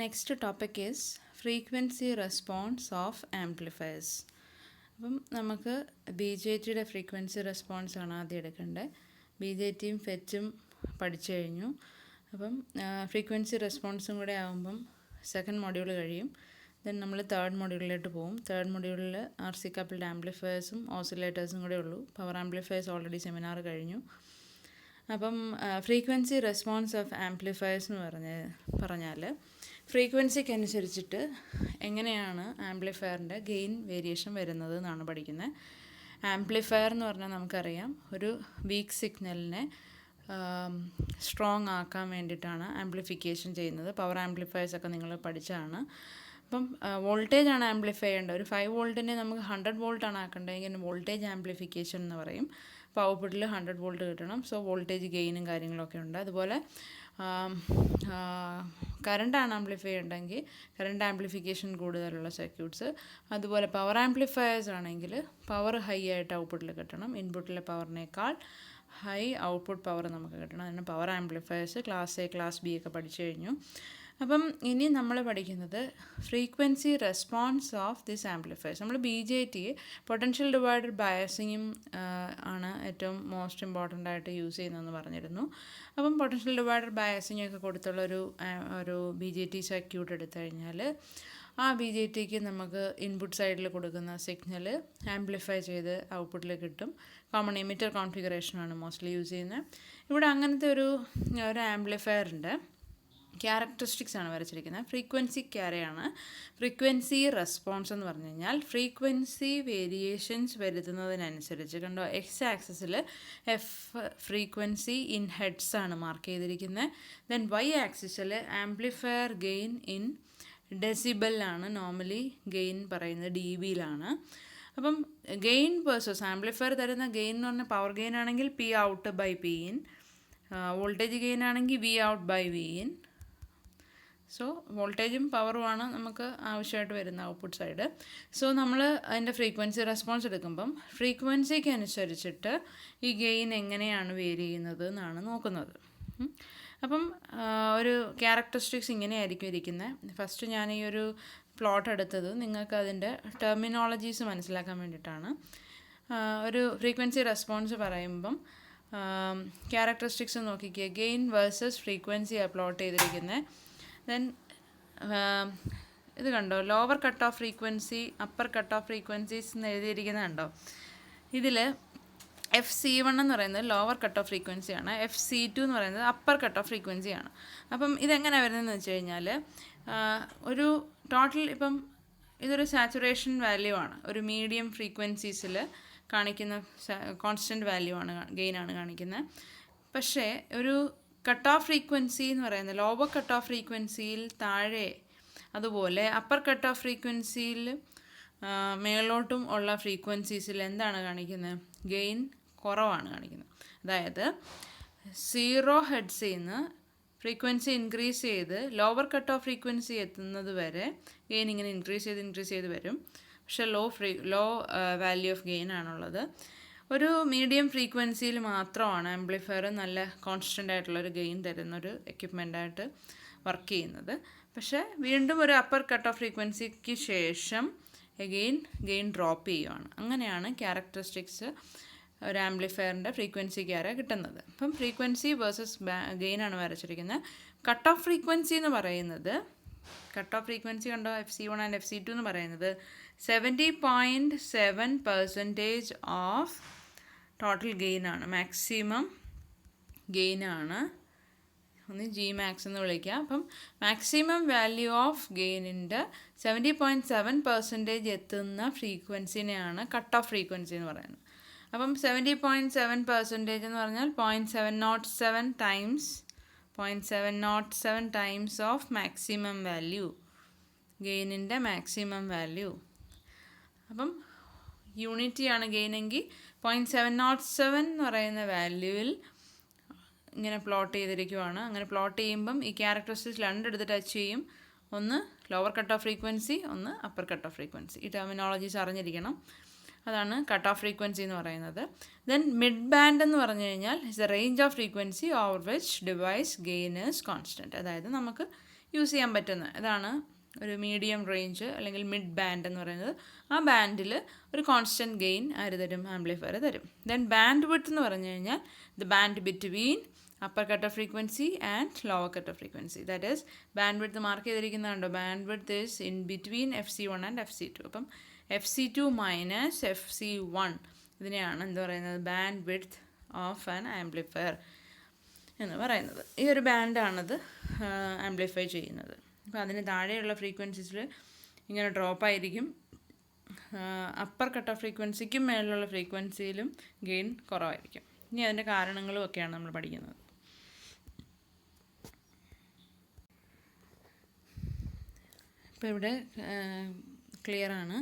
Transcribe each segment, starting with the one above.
Next topic is frequency response of amplifiers. അപ്പം നമുക്ക് B J ടിയുടെ ഫ്രീക്വൻസി റെസ്പോൺസ് ആണ് ആദ്യം എടുക്കേണ്ടത്. ബി ജെ ടിയും ഫെറ്റും പഠിച്ചു കഴിഞ്ഞു. അപ്പം ഫ്രീക്വൻസി റെസ്പോൺസും കൂടെ ആകുമ്പം സെക്കൻഡ് മൊഡ്യൂൾ കഴിയും. ദെൻ നമ്മൾ തേർഡ് മൊഡ്യൂളിലോട്ട് പോകും. തേർഡ് മൊഡ്യൂളിൽ ആർ സി കപ്പിൾഡ് ആംപ്ലിഫയേഴ്സും ഓസിലേറ്റേഴ്സും കൂടെ ഉള്ളൂ. പവർ ആംപ്ലിഫയേഴ്സ് ഓൾറെഡി സെമിനാർ കഴിഞ്ഞു. അപ്പം ഫ്രീക്വൻസി റെസ്പോൺസ് ഓഫ് ആംപ്ലിഫയേഴ്സ് എന്ന് പറഞ്ഞാൽ ഫ്രീക്വൻസിക്ക് അനുസരിച്ചിട്ട് എങ്ങനെയാണ് ആംപ്ലിഫയറിൻ്റെ ഗെയിൻ വേരിയേഷൻ വരുന്നത് എന്നാണ് പഠിക്കുന്നത്. ആംപ്ലിഫയർ എന്ന് പറഞ്ഞാൽ നമുക്കറിയാം, ഒരു വീക്ക് സിഗ്നലിനെ സ്ട്രോങ് ആക്കാൻ വേണ്ടിയിട്ടാണ് ആംപ്ലിഫിക്കേഷൻ ചെയ്യുന്നത്. പവർ ആംപ്ലിഫയേഴ്സൊക്കെ നിങ്ങൾ പഠിച്ചതാണ്. അപ്പം വോൾട്ടേജാണ് ആംപ്ലിഫൈ ചെയ്യേണ്ടത്. ഒരു 5 വോൾട്ടിനെ നമുക്ക് 100 വോൾട്ടാണ് ആക്കേണ്ടതെങ്കിൽ വോൾട്ടേജ് ആംപ്ലിഫിക്കേഷൻ എന്ന് പറയും. അപ്പോൾ ഔട്ട്പുട്ടിൽ 100 വോൾട്ട് കിട്ടണം. സോ വോൾട്ടേജ് ഗെയിനും കാര്യങ്ങളൊക്കെ ഉണ്ട്. അതുപോലെ കറണ്ടാണ് ആംപ്ലിഫൈ ചെയ്യേണ്ടതെങ്കിൽ കറണ്ട് ആംപ്ലിഫിക്കേഷൻ കൂടുതലുള്ള സർക്യൂട്ട്സ്. അതുപോലെ പവർ ആംപ്ലിഫയേഴ്സ് ആണെങ്കിൽ പവർ ഹൈ ആയിട്ട് ഔട്ട്പുട്ടിൽ കിട്ടണം. ഇൻപുട്ടിലെ പവറിനേക്കാൾ ഹൈ ഔട്ട്പുട്ട് പവർ നമുക്ക് കിട്ടണം. അതിന് power amplifiers class A class B ഒക്കെ പഠിച്ചു കഴിഞ്ഞു. അപ്പം ഇനി നമ്മൾ പഠിക്കുന്നത് frequency response of this amplifiers. നമ്മൾ B J T potential divider ബയസിങ്ങും ആണ് ഏറ്റവും മോസ്റ്റ് ഇമ്പോർട്ടൻ്റ് ആയിട്ട് യൂസ് ചെയ്യുന്നതെന്ന് പറഞ്ഞിരുന്നു. അപ്പം പൊട്ടൻഷ്യൽ ഡിവൈഡർ ബയസിങ് ഒക്കെ കൊടുത്തുള്ളൊരു ബി ജെ ടി സർക്യൂട്ട് എടുത്തു കഴിഞ്ഞാൽ ആ ബി ജെ ടിക്ക് നമുക്ക് ഇൻപുട്ട് സൈഡിൽ കൊടുക്കുന്ന സിഗ്നൽ ആംപ്ലിഫൈ ചെയ്ത് ഔട്ട്പുട്ടിൽ കിട്ടും. കോമൺ എമിറ്റർ കോൺഫിഗറേഷനാണ് മോസ്റ്റ്ലി യൂസ് ചെയ്യുന്നത്. ഇവിടെ അങ്ങനത്തെ ഒരു ആംപ്ലിഫയർ ഉണ്ട്. ക്യാരക്ടറിസ്റ്റിക്സ് ആണ് വരച്ചിരിക്കുന്നത്. ഫ്രീക്വൻസി ക്യാരയാണ്. ഫ്രീക്വൻസി റെസ്പോൺസ് എന്ന് പറഞ്ഞു കഴിഞ്ഞാൽ ഫ്രീക്വൻസി വേരിയേഷൻസ് വരുത്തുന്നതിനനുസരിച്ച് കണ്ടോ, എക്സ് ആക്സിസിൽ ഫ്രീക്വൻസി ഇൻ ഹെഡ്സ് ആണ് മാർക്ക് ചെയ്തിരിക്കുന്നത്. ദെൻ വൈ ആക്സിസിൽ ആംപ്ലിഫയർ ഗെയിൻ ഇൻ ഡെസിബിളാണ്. നോർമലി ഗെയിൻ പറയുന്നത് ഡി ബിയിലാണ്. അപ്പം ഗെയിൻ വേഴ്സസ് ആംപ്ലിഫയർ തരുന്ന ഗെയിൻ എന്ന് പറഞ്ഞാൽ പവർ ഗെയിൻ ആണെങ്കിൽ P out by P in, voltage gain ആണെങ്കിൽ V out by V in. So വോൾട്ടേജും പവറുമാണ് നമുക്ക് ആവശ്യമായിട്ട് വരുന്ന ഔട്ട്പുട്ട് സൈഡ്. സോ നമ്മൾ അതിൻ്റെ ഫ്രീക്വൻസി റെസ്പോൺസ് എടുക്കുമ്പം ഫ്രീക്വൻസിക്ക് അനുസരിച്ചിട്ട് ഈ ഗെയിൻ എങ്ങനെയാണ് വേരി ചെയ്യുന്നത് എന്നാണ് നോക്കുന്നത്. അപ്പം ഒരു ക്യാരക്ടറിസ്റ്റിക്സ് ഇങ്ങനെയായിരിക്കും ഇരിക്കുന്നത്. ഫസ്റ്റ് ഞാൻ ഈ ഒരു പ്ലോട്ട് എടുത്തത് നിങ്ങൾക്ക് അതിൻ്റെ ടെർമിനോളജീസ് മനസ്സിലാക്കാൻ വേണ്ടിയിട്ടാണ്. ഒരു ഫ്രീക്വൻസി റെസ്പോൺസ് പറയുമ്പം ക്യാരക്ടറിസ്റ്റിക്സ് നോക്കിക്കുക. ഗെയിൻ വേഴ്സസ് ഫ്രീക്വൻസി പ്ലോട്ട് ചെയ്തിരിക്കുന്നത്. ദെൻ ഇത് കണ്ടോ, lower cut off frequency, upper cut off frequencies എന്ന് എഴുതിയിരിക്കുന്നത് കണ്ടോ. ഇതിൽ FC1 എന്ന് പറയുന്നത് ലോവർ കട്ട് ഓഫ് ഫ്രീക്വൻസിയാണ്, FC2 എന്ന് പറയുന്നത് അപ്പർ കട്ട് ഓഫ് ഫ്രീക്വൻസിയാണ്. അപ്പം ഇതെങ്ങനെയാണ് വരുന്നതെന്ന് വെച്ച് കഴിഞ്ഞാൽ ഒരു ടോട്ടൽ ഇപ്പം ഇതൊരു സാച്ചുറേഷൻ വാല്യൂ ആണ്. ഒരു മീഡിയം ഫ്രീക്വൻസീസിൽ കാണിക്കുന്ന കോൺസ്റ്റൻറ്റ് വാല്യൂ ആണ്, ഗെയിനാണ് കാണിക്കുന്നത്. പക്ഷേ ഒരു കട്ട് ഓഫ് ഫ്രീക്വൻസി എന്ന് പറയുന്നത് ലോവർ കട്ട് ഓഫ് ഫ്രീക്വൻസിയിൽ താഴെ, അതുപോലെ അപ്പർ കട്ട് ഓഫ് ഫ്രീക്വൻസിയിൽ മേലോട്ടും ഉള്ള ഫ്രീക്വൻസീസിൽ എന്താണ് കാണിക്കുന്നത്? ഗെയിൻ കുറവാണ് കാണിക്കുന്നത്. അതായത് 0 ഹെഡ്സിൽ നിന്ന് ഫ്രീക്വൻസി ഇൻക്രീസ് ചെയ്ത് ലോവർ കട്ട് ഓഫ് ഫ്രീക്വൻസി എത്തുന്നത് വരെ ഗെയിൻ ഇങ്ങനെ ഇൻക്രീസ് ചെയ്ത് വരും. പക്ഷേ ലോ വാല്യൂ ഓഫ് ഗെയിൻ ആണുള്ളത്. ഒരു മീഡിയം ഫ്രീക്വൻസിയിൽ മാത്രമാണ് ആംപ്ലിഫയർ നല്ല കോൺസ്റ്റൻ്റ് ആയിട്ടുള്ളൊരു ഗെയിൻ തരുന്നൊരു എക്യുപ്മെൻ്റായിട്ട് വർക്ക് ചെയ്യുന്നത്. പക്ഷേ വീണ്ടും ഒരു അപ്പർ കട്ട് ഓഫ് ഫ്രീക്വൻസിക്ക് ശേഷം ഗെയിൻ ഡ്രോപ്പ് ചെയ്യുകയാണ്. അങ്ങനെയാണ് ക്യാരക്ടറിസ്റ്റിക്സ് ഒരു ആംപ്ലിഫയറിൻ്റെ ഫ്രീക്വൻസി ക്യാര കിട്ടുന്നത്. അപ്പം ഫ്രീക്വൻസി വേഴ്സസ് ഗെയിനാണ് വരച്ചിരിക്കുന്നത്. കട്ട് ഓഫ് ഫ്രീക്വൻസി എന്ന് പറയുന്നത്, കട്ട് ഓഫ് ഫ്രീക്വൻസി കണ്ടോ, FC1 ആൻഡ് FC2 എന്ന് പറയുന്നത് 70.7% ഓഫ് ടോട്ടൽ ഗെയിനാണ്, മാക്സിമം ഗെയിനാണ്. ഒന്ന് Gmax എന്ന് വിളിക്കാം. അപ്പം മാക്സിമം വാല്യൂ ഓഫ് ഗെയിനിൻ്റെ 70.7% എത്തുന്ന ഫ്രീക്വൻസിനെയാണ് കട്ട് ഓഫ് ഫ്രീക്വൻസി എന്ന് പറയുന്നത്. അപ്പം 70.7% എന്ന് പറഞ്ഞാൽ 0.707 ടൈംസ് ഓഫ് മാക്സിമം വാല്യൂ, ഗെയിനിൻ്റെ മാക്സിമം വാല്യൂ. അപ്പം യൂണിറ്റിയാണ് ഗെയിനെങ്കിൽ 0.707 എന്ന് പറയുന്ന വാല്യൂവിൽ ഇങ്ങനെ പ്ലോട്ട് ചെയ്തിരിക്കുവാണ്. അങ്ങനെ പ്ലോട്ട് ചെയ്യുമ്പം ഈ ക്യാരക്ടറിസ്റ്റിക്സ് രണ്ടെടുത്ത് ടച്ച് ചെയ്യും. ഒന്ന് ലോവർ കട്ട് ഓഫ് ഫ്രീക്വൻസി, ഒന്ന് അപ്പർ കട്ട് ഓഫ് ഫ്രീക്വൻസി. ഈ ടെർമിനോളജീസ് അറിഞ്ഞിരിക്കണം. അതാണ് കട്ട് ഓഫ് ഫ്രീക്വൻസി എന്ന് പറയുന്നത്. ദെൻ മിഡ് ബാൻഡ് എന്ന് പറഞ്ഞു കഴിഞ്ഞാൽ is A range of frequency over which device gain is constant. അതായത് നമുക്ക് യൂസ് ചെയ്യാൻ പറ്റുന്ന ഇതാണ് ഒരു മീഡിയം റേഞ്ച് അല്ലെങ്കിൽ മിഡ് ബാൻഡ് എന്ന് പറയുന്നത്. ആ ബാൻഡിൽ ഒരു കോൺസ്റ്റൻറ്റ് ഗെയിൻ ആര് തരും? ആംപ്ലിഫയർ തരും. ദെൻ ബാൻഡ് വിഡ്ത്ത് എന്ന് പറഞ്ഞു കഴിഞ്ഞാൽ the band between upper cut off frequency and lower cut off frequency. That is bandwidth mark ചെയ്തിരിക്കുന്നതുണ്ടോ? Bandwidth is in between FC1 and FC2. അപ്പം FC2 minus FC1 ഇതിനെയാണ് എന്ത് പറയുന്നത്? Bandwidth of an amplifier എന്ന് പറയുന്നത്. ഈ ഒരു ബാൻഡാണത് amplify ചെയ്യുന്നത്. അപ്പോൾ അതിന് താഴെയുള്ള ഫ്രീക്വൻസീസിൽ ഇങ്ങനെ ഡ്രോപ്പായിരിക്കും. അപ്പർ കട്ട് ഓഫ് ഫ്രീക്വൻസിക്കും മേലുള്ള ഫ്രീക്വൻസിയിലും ഗെയിൻ കുറവായിരിക്കും. ഇനി അതിൻ്റെ കാരണങ്ങളും ഒക്കെയാണ് നമ്മൾ പഠിക്കുന്നത്. ഇപ്പോൾ ഇവിടെ ക്ലിയറാണ്.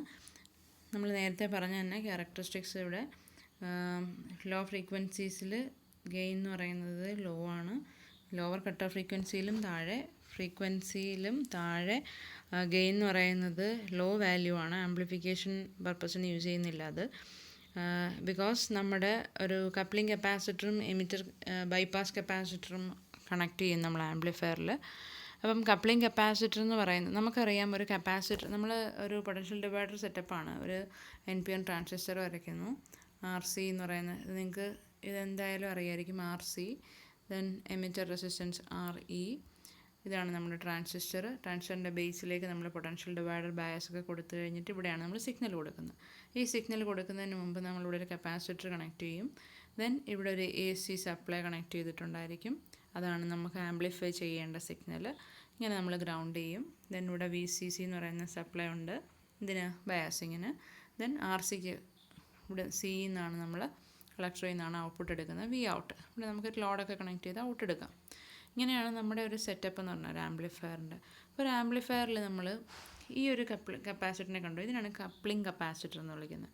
നമ്മൾ നേരത്തെ പറഞ്ഞ തന്നെ ക്യാരക്ടറിസ്റ്റിക്സ് ഇവിടെ ലോ ഫ്രീക്വൻസീസിൽ ഗെയിൻ എന്ന് പറയുന്നത് ലോ ആണ്. ലോവർ കട്ട് ഓഫ് ഫ്രീക്വൻസിയിലും താഴെ ഗെയിൻ എന്ന് പറയുന്നത് ലോ വാല്യൂ ആണ്. ആംപ്ലിഫിക്കേഷൻ പർപ്പസിന് യൂസ് ചെയ്യുന്നില്ല അത്. ബിക്കോസ് നമ്മുടെ ഒരു കപ്ലിംഗ് കപ്പാസിറ്ററും എമിറ്റർ ബൈപ്പാസ് കപ്പാസിറ്ററും കണക്ട് ചെയ്യും നമ്മൾ ആംപ്ലിഫയറിൽ. അപ്പം കപ്ലിംഗ് കപ്പാസിറ്റർ എന്ന് പറയുന്നത് നമുക്കറിയാം. ഒരു കപ്പാസിറ്റർ നമ്മൾ ഒരു പൊട്ടൻഷ്യൽ ഡിവൈഡർ സെറ്റപ്പാണ്. ഒരു NPN ട്രാൻസിസ്റ്റർ വരയ്ക്കുന്നു. RC എന്ന് പറയുന്നത് നിങ്ങൾക്ക് ഇതെന്തായാലും അറിയായിരിക്കും. RC, then emitter resistance RE. ഇതാണ് നമ്മുടെ ട്രാൻസിസ്റ്ററിൻ്റെ ബേസിലേക്ക് നമ്മൾ പൊട്ടൻഷ്യൽ ഡിവൈഡർ ബയസ് ഒക്കെ കൊടുത്തു കഴിഞ്ഞിട്ട് ഇവിടെയാണ് നമ്മൾ സിഗ്നൽ കൊടുക്കുന്നത്. ഈ സിഗ്നൽ കൊടുക്കുന്നതിന് മുമ്പ് നമ്മളിവിടെ ഒരു കപ്പാസിറ്റർ കണക്ട് ചെയ്യും. ദെൻ ഇവിടെ ഒരു AC സപ്ലൈ കണക്ട് ചെയ്തിട്ടുണ്ടായിരിക്കും. അതാണ് നമുക്ക് ആംപ്ലിഫൈ ചെയ്യേണ്ട സിഗ്നൽ. ഇങ്ങനെ നമ്മൾ ഗ്രൗണ്ട് ചെയ്യും. ദെൻ ഇവിടെ VCC എന്ന് പറയുന്ന സപ്ലൈ ഉണ്ട്. ഇതിന് ബയാസിങ്ങിന്. ദെൻ RCക്ക് ഇവിടെ C എന്നാണ് നമ്മൾ കളക്ടറിൽ നിന്നാണ് ഔട്ട്പുട്ട് എടുക്കുന്നത്. V out. ഇവിടെ നമുക്ക് ലോഡൊക്കെ കണക്ട് ചെയ്ത് ഔട്ട് എടുക്കാം. ഇങ്ങനെയാണ് നമ്മുടെ ഒരു സെറ്റപ്പ് എന്ന് പറഞ്ഞാൽ ഒരു ആംപ്ലിഫയറിൻ്റെ. അപ്പോൾ ഒരു ആംപ്ലിഫയറിൽ നമ്മൾ ഈ ഒരു കപ്പാസിറ്ററിനെ കണ്ടു. ഇതിനാണ് കപ്ലിംഗ് കപ്പാസിറ്റർ എന്ന് വിളിക്കുന്നത്.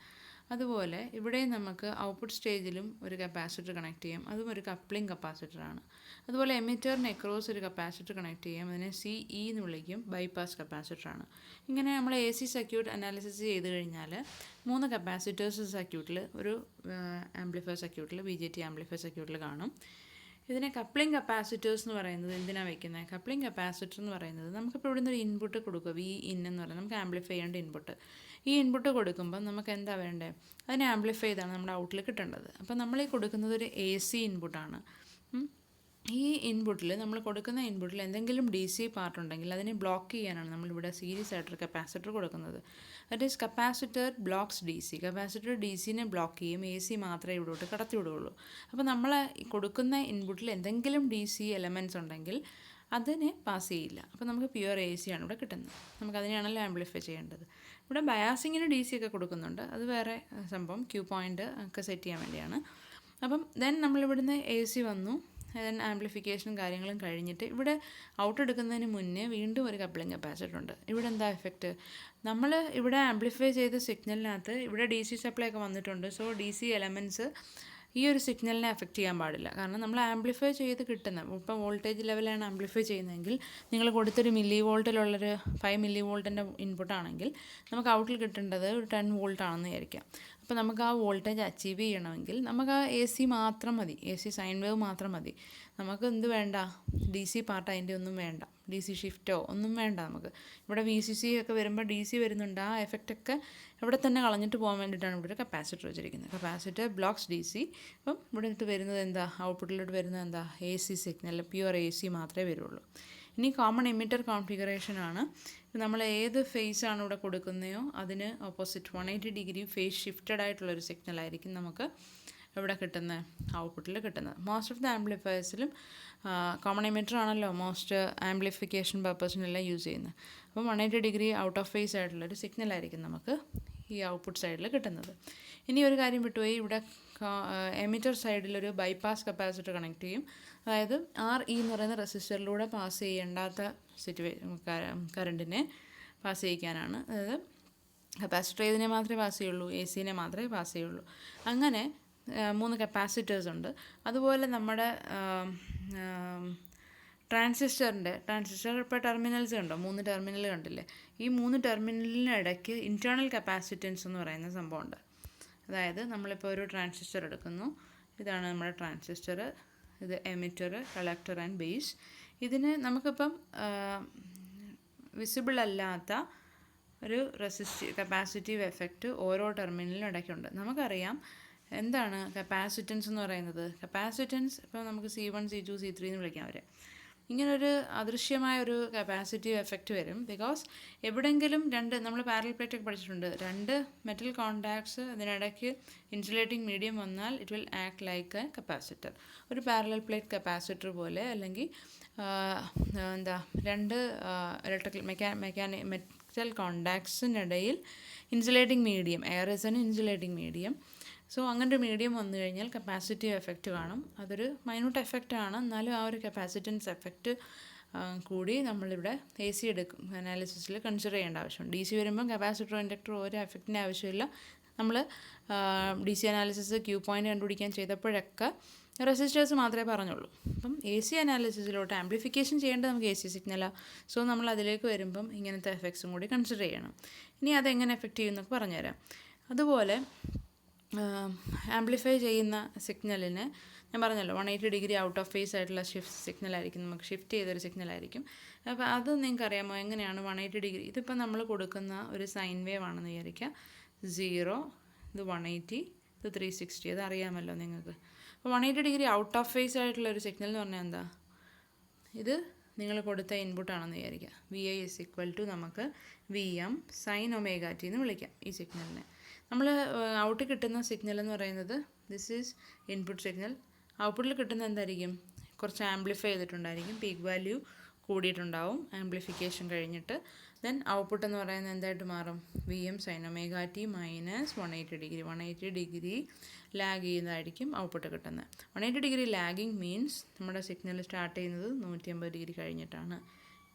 അതുപോലെ ഇവിടെ നമുക്ക് ഔട്ട്പുട്ട് സ്റ്റേജിലും ഒരു കപ്പാസിറ്റർ കണക്ട് ചെയ്യാം. അതും ഒരു കപ്ലിംഗ് കപ്പാസിറ്ററാണ്. അതുപോലെ എമിറ്ററിന് അക്രോസ് ഒരു കപ്പാസിറ്റർ കണക്ട് ചെയ്യാം. അതിനെ CE എന്ന് വിളിക്കും. ബൈപ്പാസ് കപ്പാസിറ്ററാണ്. ഇങ്ങനെ നമ്മൾ AC സർക്യൂട്ട് അനാലിസിസ് ചെയ്ത് കഴിഞ്ഞാൽ 3 കപ്പാസിറ്റേഴ്സ് സർക്യൂട്ടിൽ ഒരു ആംപ്ലിഫയർ സർക്യൂട്ടിൽ BJT ആംപ്ലിഫയർ സർക്യൂട്ടിൽ കാണും. ഇതിനെ കപ്ലിംഗ് കപ്പാസിറ്റേഴ്സ് എന്ന് പറയുന്നത് എന്തിനാണ് വയ്ക്കുന്നത്? കപ്ലിംഗ് കപ്പാസിറ്റർ എന്ന് പറയുന്നത് നമുക്കിപ്പോൾ ഇവിടെ നിന്ന് ഒരു ഇൻപുട്ട് കൊടുക്കുക. Vin എന്ന് പറയുന്നത് നമുക്ക് ആംപ്ലിഫൈ ചെയ്യേണ്ട ഇൻപുട്ട്. ഈ ഇൻപുട്ട് കൊടുക്കുമ്പോൾ നമുക്ക് എന്താ വേണ്ടത്? അതിനെ ആംപ്ലിഫൈ ചെയ്താണ് നമ്മുടെ ഔട്ടിൽ കിട്ടേണ്ടത്. അപ്പോൾ നമ്മൾ ഈ കൊടുക്കുന്നത് ഒരു AC ഇൻപുട്ടാണ്. ഈ ഇൻപുട്ടിൽ നമ്മൾ കൊടുക്കുന്ന ഇൻപുട്ടിൽ എന്തെങ്കിലും DC പാർട്ട് ഉണ്ടെങ്കിൽ അതിനെ ബ്ലോക്ക് ചെയ്യാനാണ് നമ്മളിവിടെ സീരീസ് ആയിട്ടൊരു കപ്പാസിറ്റർ കൊടുക്കുന്നത്. That is capacitor blocks DC. Capacitor DCനെ ബ്ലോക്ക് ചെയ്യും. AC മാത്രമേ ഇവിടോട്ട് കടത്തി വിടുകയുള്ളൂ. അപ്പോൾ നമ്മൾ കൊടുക്കുന്ന ഇൻപുട്ടിൽ എന്തെങ്കിലും DC എലമെൻറ്റ്സ് ഉണ്ടെങ്കിൽ അതിനെ പാസ് ചെയ്യില്ല. അപ്പോൾ നമുക്ക് പ്യുവർ AC ആണ് ഇവിടെ കിട്ടുന്നത്. നമുക്കതിനെയാണല്ലോ ആംപ്ലിഫൈ ചെയ്യേണ്ടത്. ഇവിടെ ബയാസിങ്ങിന് DC ഒക്കെ കൊടുക്കുന്നുണ്ട്. അത് വേറെ സംഭവം. ക്യൂ പോയിൻ്റ് ഒക്കെ സെറ്റ് ചെയ്യാൻ വേണ്ടിയാണ്. അപ്പം ദെൻ നമ്മളിവിടുന്ന് AC വന്നു. ദെൻ ആംപ്ലിഫിക്കേഷനും കാര്യങ്ങളും കഴിഞ്ഞിട്ട് ഇവിടെ ഔട്ട് എടുക്കുന്നതിന് മുന്നേ വീണ്ടും ഒരു കപ്ലിംഗ് കപ്പാസിറ്റർ ഉണ്ട്. ഇവിടെ എന്താ എഫക്റ്റ്? നമ്മൾ ഇവിടെ ആംപ്ലിഫൈ ചെയ്ത സിഗ്നലിനകത്ത് ഇവിടെ DC സപ്ലൈ ഒക്കെ വന്നിട്ടുണ്ട്. സോ DC എലമെൻറ്റ്സ് ഈ ഒരു സിഗ്നലിനെ എഫക്റ്റ് ചെയ്യാൻ പാടില്ല. കാരണം നമ്മൾ ആംപ്ലിഫൈ ചെയ്ത് കിട്ടുന്ന ഇപ്പോൾ വോൾട്ടേജ് ലെവലാണ് ആംപ്ലിഫൈ ചെയ്യുന്നതെങ്കിൽ നിങ്ങൾ കൊടുത്തൊരു മില്ലി വോൾട്ടിലുള്ളൊരു 5 മില്ലി വോൾട്ടിൻ്റെ ഇൻപുട്ടാണെങ്കിൽ നമുക്ക് ഔട്ടിൽ കിട്ടേണ്ടത് ഒരു 10 വോൾട്ട് ആണെന്ന് വിചാരിക്കാം. അപ്പോൾ നമുക്ക് ആ വോൾട്ടേജ് അച്ചീവ് ചെയ്യണമെങ്കിൽ നമുക്ക് ആ AC മാത്രം മതി. AC സൈൻ വേവ് മാത്രം മതി. നമുക്ക് എന്ത് വേണ്ട? DC പാർട്ട് അതിൻ്റെ ഒന്നും വേണ്ട. DC ഷിഫ്റ്റോ ഒന്നും വേണ്ട നമുക്ക്. ഇവിടെ VCC ഒക്കെ വരുമ്പോൾ DC വരുന്നുണ്ട്. ആ എഫക്റ്റൊക്കെ ഇവിടെ തന്നെ കളഞ്ഞിട്ട് പോകാൻ വേണ്ടിയിട്ടാണ് ഇവിടെ ഒരു കപ്പാസിറ്റർ വെച്ചിരിക്കുന്നത്. Capacitor blocks DC. അപ്പം ഇവിടെ ഇട്ട് വരുന്നത് എന്താ? ഔട്ട്പുട്ടിലോട്ട് വരുന്നത് എന്താ? AC signal. പ്യുവർ AC മാത്രമേ വരുള്ളൂ. ഇനി കോമൺ എമിറ്റർ കോൺഫിഗറേഷനാണ്. നമ്മൾ ഏത് ഫേസാണ് ഇവിടെ കൊടുക്കുന്നതോ അതിന് ഓപ്പോസിറ്റ് 180 ഡിഗ്രി ഫേസ് ഷിഫ്റ്റഡ് ആയിട്ടുള്ളൊരു സിഗ്നലായിരിക്കും നമുക്ക് ഇവിടെ കിട്ടുന്ന ഔട്ട്പുട്ടിൽ കിട്ടുന്നത്. മോസ്റ്റ് ഓഫ് ദ ആംപ്ലിഫയേഴ്സിലും കോമൺ എമിറ്റർ ആണല്ലോ മോസ്റ്റ് ആംപ്ലിഫിക്കേഷൻ പർപ്പസിനെല്ലാം യൂസ് ചെയ്യുന്നത്. അപ്പോൾ 180 ഡിഗ്രി ഔട്ട് ഓഫ് ഫേസ് ആയിട്ടുള്ളൊരു സിഗ്നലായിരിക്കും നമുക്ക് ഈ ഔട്ട്പുട്ട് സൈഡിൽ കിട്ടുന്നത്. ഇനി ഒരു കാര്യം വിട്ടുപോയി. ഇവിടെ എമിറ്റർ സൈഡിലൊരു ബൈപ്പാസ് കപ്പാസിറ്റർ കണക്ട് ചെയ്യും. അതായത് RE എന്ന് പറയുന്ന റെസിസ്റ്ററിലൂടെ പാസ് ചെയ്യേണ്ടാത്ത കറണ്ടിനെ പാസ് ചെയ്യിക്കാനാണ്. അതായത് കപ്പാസിറ്റർ ഏതിനെ മാത്രമേ പാസ് ചെയ്യുള്ളൂ? ACനെ മാത്രമേ പാസ് ചെയ്യുള്ളൂ. അങ്ങനെ 3 കപ്പാസിറ്റേഴ്സ് ഉണ്ട്. അതുപോലെ നമ്മുടെ ട്രാൻസിസ്റ്റർ ഇപ്പോൾ ടെർമിനൽസ് കണ്ടോ? 3 ടെർമിനൽ കണ്ടില്ലേ? ഈ 3 ടെർമിനലിനിടയ്ക്ക് ഇൻറ്റേർണൽ കപ്പാസിറ്റൻസ് എന്ന് പറയുന്ന സംഭവമുണ്ട്. അതായത് നമ്മളിപ്പോൾ ഒരു ട്രാൻസിസ്റ്റർ എടുക്കുന്നു. ഇതാണ് നമ്മുടെ ട്രാൻസിസ്റ്റർ. ഇത് എമിറ്റർ, കളക്ടർ ആൻഡ് ബേസ്. ഇതിന് നമുക്കിപ്പം വിസിബിൾ അല്ലാത്ത ഒരു കപ്പാസിറ്റീവ് എഫക്റ്റ് ഓരോ ടെർമിനലിനും ഇടയ്ക്കുണ്ട്. നമുക്കറിയാം എന്താണ് കപ്പാസിറ്റൻസ് എന്ന് പറയുന്നത്. കപ്പാസിറ്റൻസ് ഇപ്പോൾ നമുക്ക് C1 C2 C3 എന്ന് വിളിക്കാം അവരെ. ഇങ്ങനൊരു അദൃശ്യമായ ഒരു കപ്പാസിറ്റീവ് എഫക്റ്റ് വരും. ബിക്കോസ് എവിടെയെങ്കിലും നമ്മൾ പാരലൽ പ്ലേറ്റ് ഒക്കെ പഠിച്ചിട്ടുണ്ട്, രണ്ട് മെറ്റൽ കോണ്ടാക്ട്സ് അതിനിടയ്ക്ക് ഇൻസുലേറ്റിംഗ് മീഡിയം വന്നാൽ it will act like a capacitor. ഒരു പാരലൽ പ്ലേറ്റ് കപ്പാസിറ്റർ പോലെ, അല്ലെങ്കിൽ രണ്ട് മെറ്റൽ കോണ്ടാക്ട്സിനിടയിൽ insulating medium, air is an insulating medium. So അങ്ങനെ ഒരു മീഡിയം വന്നു കഴിഞ്ഞാൽ കപ്പാസിറ്റീവ് എഫക്റ്റ് കാണും. അതൊരു മൈന്യൂട്ട് എഫക്റ്റാണ്, എന്നാലും ആ ഒരു കപ്പാസിറ്റൻസ് എഫക്റ്റ് കൂടി നമ്മളിവിടെ AC അനാലിസിസിൽ കൺസിഡർ ചെയ്യേണ്ട ആവശ്യമുണ്ട്. DC വരുമ്പം കപ്പാസിറ്ററോ ഇൻഡക്ടറോ ഒരു എഫക്റ്റിൻ്റെ ആവശ്യമില്ല. നമ്മൾ DC അനാലിസിസ് ക്യൂ പോയിൻ്റ് കണ്ടുപിടിക്കാൻ ചെയ്തപ്പോഴൊക്കെ റെസിസ്റ്റേഴ്സ് മാത്രമേ പറഞ്ഞുള്ളൂ. അപ്പം AC അനാലിസിസിലോട്ട് ആംപ്ലിഫിക്കേഷൻ ചെയ്യേണ്ടത് നമുക്ക് AC സിഗ്നലാണ്. സോ നമ്മൾ അതിലേക്ക് വരുമ്പം ഇങ്ങനത്തെ എഫക്ട്സും കൂടി കൺസിഡർ ചെയ്യണം. ഇനി അതെങ്ങനെ എഫക്റ്റ് ചെയ്യുമെന്നൊക്കെ പറഞ്ഞുതരാം. അതുപോലെ ആംപ്ലിഫൈ ചെയ്യുന്ന സിഗ്നലിന് ഞാൻ പറഞ്ഞല്ലോ 180 ഡിഗ്രി ഔട്ട് ഓഫ് ഫേസ് ആയിട്ടുള്ള സിഗ്നലായിരിക്കും, നമുക്ക് ഷിഫ്റ്റ് ചെയ്തൊരു സിഗ്നലായിരിക്കും. അപ്പോൾ അത് നിങ്ങൾക്കറിയാമോ എങ്ങനെയാണ് 180 ഡിഗ്രി? ഇതിപ്പോൾ നമ്മൾ കൊടുക്കുന്ന ഒരു സൈൻ വേവ് ആണെന്ന് വിചാരിക്കുക. 0, ഇത് 180, ഇത് 360, അത് അറിയാമല്ലോ നിങ്ങൾക്ക്. അപ്പോൾ 180 ഡിഗ്രി ഔട്ട് ഓഫ് ഫേസ് ആയിട്ടുള്ള ഒരു സിഗ്നൽ എന്ന് പറഞ്ഞാൽ എന്താ? ഇത് നിങ്ങൾ കൊടുത്ത ഇൻപുട്ടാണെന്ന് വിചാരിക്കുക. VI = നമുക്ക് VM sin ωt എന്ന് വിളിക്കാം ഈ സിഗ്നലിനെ. നമ്മൾ ഔട്ട് കിട്ടുന്ന സിഗ്നൽ എന്ന് പറയുന്നത് ദിസ് ഈസ് ഇൻപുട്ട് സിഗ്നൽ. ഔട്ട്പുട്ടിൽ കിട്ടുന്ന എന്തായിരിക്കും? കുറച്ച് ആംപ്ലിഫൈ ചെയ്തിട്ടുണ്ടായിരിക്കും, പീക്ക് വാല്യൂ കൂടിയിട്ടുണ്ടാവും ആംപ്ലിഫിക്കേഷൻ കഴിഞ്ഞിട്ട്. ദെൻ ഔട്ട്പുട്ട് എന്ന് പറയുന്നത് എന്തായിട്ട് മാറും? VM sin ωt - 180 degree. 180 degree lag ചെയ്യുന്നതായിരിക്കും ഔട്ട്പുട്ട് കിട്ടുന്നത്. 180 ഡിഗ്രി ലാഗിങ് മീൻസ് നമ്മുടെ സിഗ്നൽ സ്റ്റാർട്ട് ചെയ്യുന്നത് 180 ഡിഗ്രി കഴിഞ്ഞിട്ടാണ്.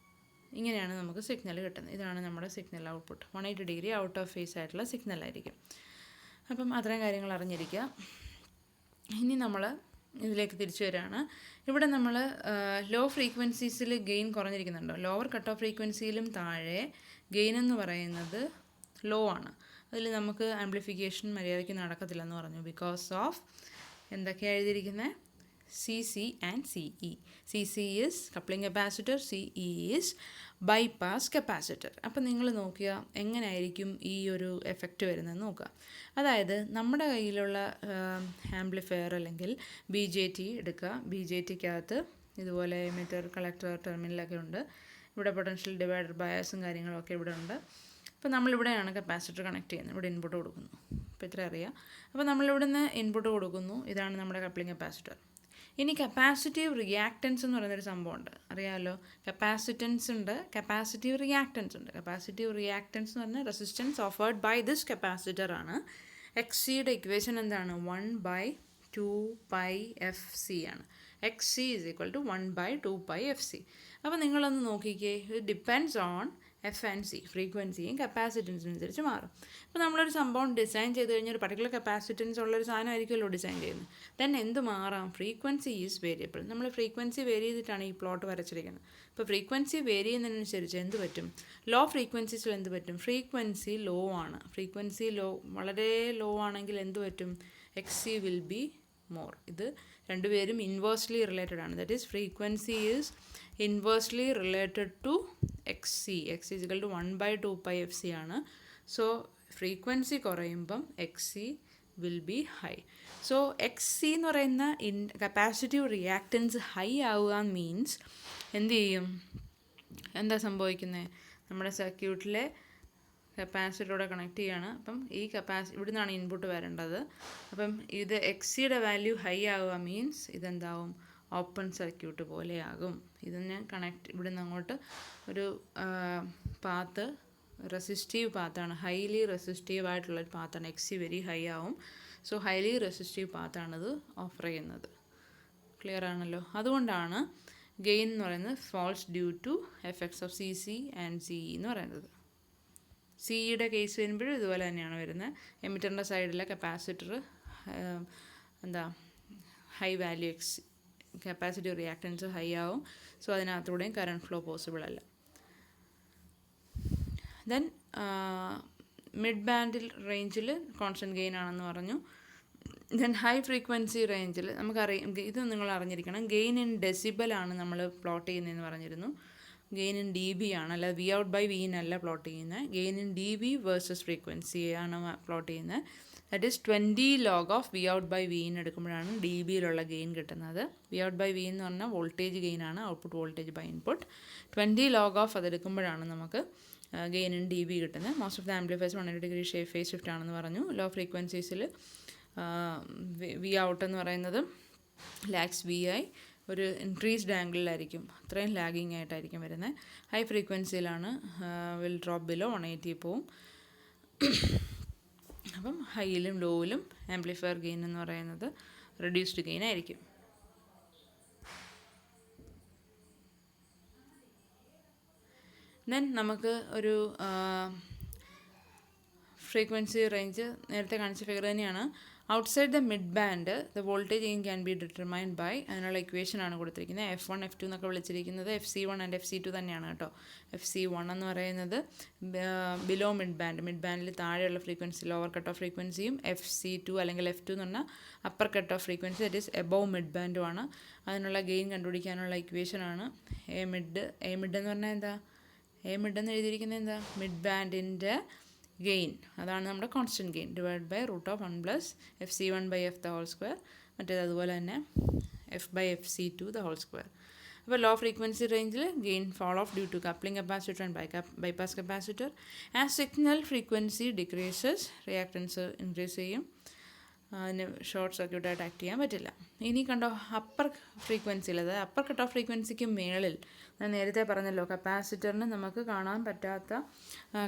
ഇങ്ങനെയാണ് നമുക്ക് സിഗ്നൽ കിട്ടുന്നത്. ഇതാണ് നമ്മുടെ signal output. 180 degree out of phase ആയിട്ടുള്ള സിഗ്നലായിരിക്കും. അപ്പം അത്രയും കാര്യങ്ങൾ അറിഞ്ഞിരിക്കുക. ഇനി നമ്മൾ ഇതിലേക്ക് തിരിച്ചു വരികയാണ്. ഇവിടെ നമ്മൾ ലോ ഫ്രീക്വൻസീസിൽ ഗെയിൻ കുറഞ്ഞിരിക്കുന്നുണ്ടോ? ലോവർ കട്ട് ഓഫ് ഫ്രീക്വൻസിയിലും താഴെ ഗെയിൻ എന്ന് പറയുന്നത് ലോ ആണ്. അതിൽ നമുക്ക് ആംപ്ലിഫിക്കേഷൻ മര്യാദയ്ക്ക് നടക്കത്തില്ലെന്ന് പറഞ്ഞു. ബിക്കോസ് ഓഫ് എന്തൊക്കെയാണ് എഴുതിയിരിക്കുന്നത്? CC and CE. CC is coupling capacitor, CE is bypass capacitor. അപ്പം നിങ്ങൾ നോക്കുക എങ്ങനെയായിരിക്കും ഈ ഒരു എഫക്റ്റ് വരുന്നതെന്ന് നോക്കുക. അതായത് നമ്മുടെ കയ്യിലുള്ള ആംപ്ലിഫയർ അല്ലെങ്കിൽ BJT എടുക്കുക. BJTക്കകത്ത് ഇതുപോലെ എമിറ്റർ, കളക്ടർ, ടെർമിനലൊക്കെ ഉണ്ട്. ഇവിടെ പൊട്ടൻഷ്യൽ ഡിവൈഡർ, ബയാസും കാര്യങ്ങളൊക്കെ ഇവിടെ ഉണ്ട്. അപ്പോൾ നമ്മളിവിടെയാണ് കപ്പാസിറ്റർ കണക്ട് ചെയ്യുന്നത്. ഇവിടെ ഇൻപുട്ട് കൊടുക്കുന്നു. അപ്പോൾ ഇത്ര അറിയാം. അപ്പോൾ നമ്മളിവിടെ നിന്ന് ഇൻപുട്ട് കൊടുക്കുന്നു. ഇതാണ് നമ്മുടെ കപ്ലിംഗ് കപ്പാസിറ്റർ. ഇനി കപ്പാസിറ്റീവ് റിയാക്റ്റൻസ് എന്ന് പറയുന്നൊരു സംഭവമുണ്ട്, അറിയാമല്ലോ. കപ്പാസിറ്റൻസ് ഉണ്ട്, കപ്പാസിറ്റീവ് റിയാക്റ്റൻസ് ഉണ്ട്. കപ്പാസിറ്റീവ് റിയാക്റ്റൻസ് എന്ന് പറഞ്ഞാൽ resistance offered by this capacitor ആണ്. XCയുടെ ഇക്വേഷൻ എന്താണ്? 1/2πfc ആണ്. XC = 1/2πfc. അപ്പോൾ നിങ്ങളൊന്ന് നോക്കിക്കേ, ഇത് ഡിപ്പെൻഡ്സ് ഓൺ F&C, ഫ്രീക്വൻസിയും കപ്പാസിറ്റൻസും അനുസരിച്ച് മാറും. അപ്പോൾ നമ്മളൊരു സംഭവം ഡിസൈൻ ചെയ്ത് കഴിഞ്ഞാൽ ഒരു പർട്ടിക്കുലർ കപ്പാസിറ്റൻസ് ഉള്ളൊരു സാധനമായിരിക്കുമല്ലോ ഡിസൈൻ ചെയ്യുന്നത്. ദെൻ എന്ത് മാറാം? Frequency is variable. നമ്മൾ ഫ്രീക്വൻസി വേരി ചെയ്തിട്ടാണ് ഈ പ്ലോട്ട് വരച്ചിരിക്കുന്നത്. ഇപ്പോൾ ഫ്രീക്വൻസി വേരി ചെയ്യുന്നതിനനുസരിച്ച് എന്ത് പറ്റും? ലോ ഫ്രീക്വൻസീസിൽ എന്ത് പറ്റും? ഫ്രീക്വൻസി ലോ ആണ്. ഫ്രീക്വൻസി വളരെ ലോ ആണെങ്കിൽ എന്ത് പറ്റും? XC will be more. ഇത് രണ്ടുപേരും ഇൻവേഴ്സ്ലി റിലേറ്റഡ് ആണ്. That is frequency is inversely related to XC. XC = 1/2πfc ആണ്. സോ ഫ്രീക്വൻസി കുറയുമ്പം XC will be high. So XC എന്ന് പറയുന്ന കപ്പാസിറ്റീവ് റിയാക്റ്റൻസ് ഹൈ ആവുക മീൻസ് എന്ത് ചെയ്യും? എന്താ സംഭവിക്കുന്നത്? നമ്മുടെ സർക്യൂട്ടിലെ കപ്പാസിറ്ററോടെ കണക്ട് ചെയ്യുകയാണ്. അപ്പം ഈ ഇവിടെ നിന്നാണ് ഇൻപുട്ട് വരേണ്ടത്. അപ്പം ഇത് XCയുടെ വാല്യൂ ഹൈ ആവുക മീൻസ് ഇതെന്താവും? ഓപ്പൺ സർക്യൂട്ട് പോലെയാകും. ഇതിന് ഇവിടെ നിന്ന് അങ്ങോട്ട് ഒരു പാത്ത്, റെസിസ്റ്റീവ് പാത്താണ്, ഹൈലി റെസിസ്റ്റീവ് ആയിട്ടുള്ളൊരു പാത്താണ്. XC വെരി ഹൈ ആവും. സോ ഹൈലി റെസിസ്റ്റീവ് പാത്താണിത് ഓഫർ ചെയ്യുന്നത്. ക്ലിയർ ആണല്ലോ? അതുകൊണ്ടാണ് ഗെയിൻ എന്ന് പറയുന്നത് falls due to effects of CC and CE എന്ന് പറയുന്നത്. CEയുടെ കേസ് വരുമ്പോഴും ഇതുപോലെ തന്നെയാണ് വരുന്നത്. എമിറ്ററിൻ്റെ സൈഡിലെ capacitor high value capacitive reactance high ആവും. സോ അതിനകത്തൂടെയും കറണ്ട് ഫ്ലോ പോസിബിൾ അല്ല. ദെൻ മിഡ് ബാൻഡിൽ റേഞ്ചിൽ കോൺസ്റ്റൻറ്റ് ഗെയിൻ ആണെന്ന് പറഞ്ഞു. ദെൻ ഹൈ ഫ്രീക്വൻസി റേഞ്ചിൽ നമുക്കറിയാം, ഇത് നിങ്ങൾ അറിഞ്ഞിരിക്കണം, ഗെയിൻ ഇൻ ഡെസിബൽ ആണ് നമ്മൾ പ്ലോട്ട് ചെയ്യുന്നതെന്ന് പറഞ്ഞിരുന്നു. ഗെയിൻ ഇൻ dB ആണ്, അല്ല V out by V in അല്ല പ്ലോട്ട് ചെയ്യുന്നത്. Gain in dB versus frequency ആണ് പ്ലോട്ട് ചെയ്യുന്നത്. That is 20 log of V out by V in എടുക്കുമ്പോഴാണ് dBയിലുള്ള ഗെയിൻ കിട്ടുന്നത്. വി ഔട്ട് ബൈ വി എന്ന് പറഞ്ഞാൽ വോൾട്ടേജ് ഗെയിനാണ്, output voltage by input. 20 log of അതെടുക്കുമ്പോഴാണ് നമുക്ക് ഗെയിൻ ഇൻ dB കിട്ടുന്നത്. Most of the amplifiers 180 degree phase shift ആണെന്ന് പറഞ്ഞു. ലോ ഫ്രീക്വൻസീസിൽ വി ഔട്ട് എന്ന് പറയുന്നത് ലാക്സ് വി ഐ, ഒരു ഇൻക്രീസ്ഡ് ആംഗിളിലായിരിക്കും, അത്രയും ലാഗിങ് ആയിട്ടായിരിക്കും വരുന്നത്. ഹൈ ഫ്രീക്വൻസിയിലാണ് വിൽ ഡ്രോപ്പ് ബിലോ 180 പോവും. അപ്പം ഹൈയിലും ലോയിലും ആംപ്ലിഫയർ ഗെയിൻ എന്ന് പറയുന്നത് റെഡ്യൂസ്ഡ് ഗെയിൻ ആയിരിക്കും. ദെൻ നമുക്ക് ഒരു ഫ്രീക്വൻസി റേഞ്ച് നേരത്തെ കാണിച്ച ഫിഗർ തന്നെയാണ്. Outside the mid band the voltage gain can be determined by, അതിനുള്ള ഇക്വേഷനാണ് കൊടുത്തിരിക്കുന്നത്. F1 F2 എന്നൊക്കെ വിളിച്ചിരിക്കുന്നത് FC1 ആൻഡ് FC2 തന്നെയാണ് കേട്ടോ. FC1 എന്ന് പറയുന്നത് ബിലോ മിഡ് ബാൻഡിൽ താഴെയുള്ള ഫ്രീക്വൻസി, ലോവർ കട്ട് ഓഫ് ഫ്രീക്വൻസിയും, FC2 അല്ലെങ്കിൽ F2 എന്ന് പറഞ്ഞാൽ upper cut off frequency, that is above mid ബാൻഡുമാണ്. അതിനുള്ള ഗെയിൻ കണ്ടുപിടിക്കാനുള്ള ഇക്വേഷനാണ് എ മിഡ് എന്ന് പറഞ്ഞാൽ എന്താ, എ മിഡ് എന്ന് എഴുതിയിരിക്കുന്നത് എന്താ, മിഡ് ബാൻഡിൻ്റെ ഗെയിൻ, അതാണ് നമ്മുടെ constant gain, divide by √1 + FC1/F the whole square, മറ്റേത് അതുപോലെ തന്നെ F/FC2 the whole square. അപ്പോൾ ലോ ഫ്രീക്വൻസി റേഞ്ചിൽ gain fall off due to coupling capacitor and bypass capacitor. As signal frequency decreases, reactance increase ചെയ്യും, അതിന് short സർക്യൂട്ടായിട്ട് act ചെയ്യാൻ പറ്റില്ല. ഇനി കണ്ടോ, അപ്പർ ഫ്രീക്വൻസിയിൽ, അതായത് അപ്പർ കട്ട് ഓഫ് ഫ്രീക്വൻസിക്ക് മേളിൽ ഞാൻ നേരത്തെ പറഞ്ഞല്ലോ, കപ്പാസിറ്ററിന് നമുക്ക് കാണാൻ പറ്റാത്ത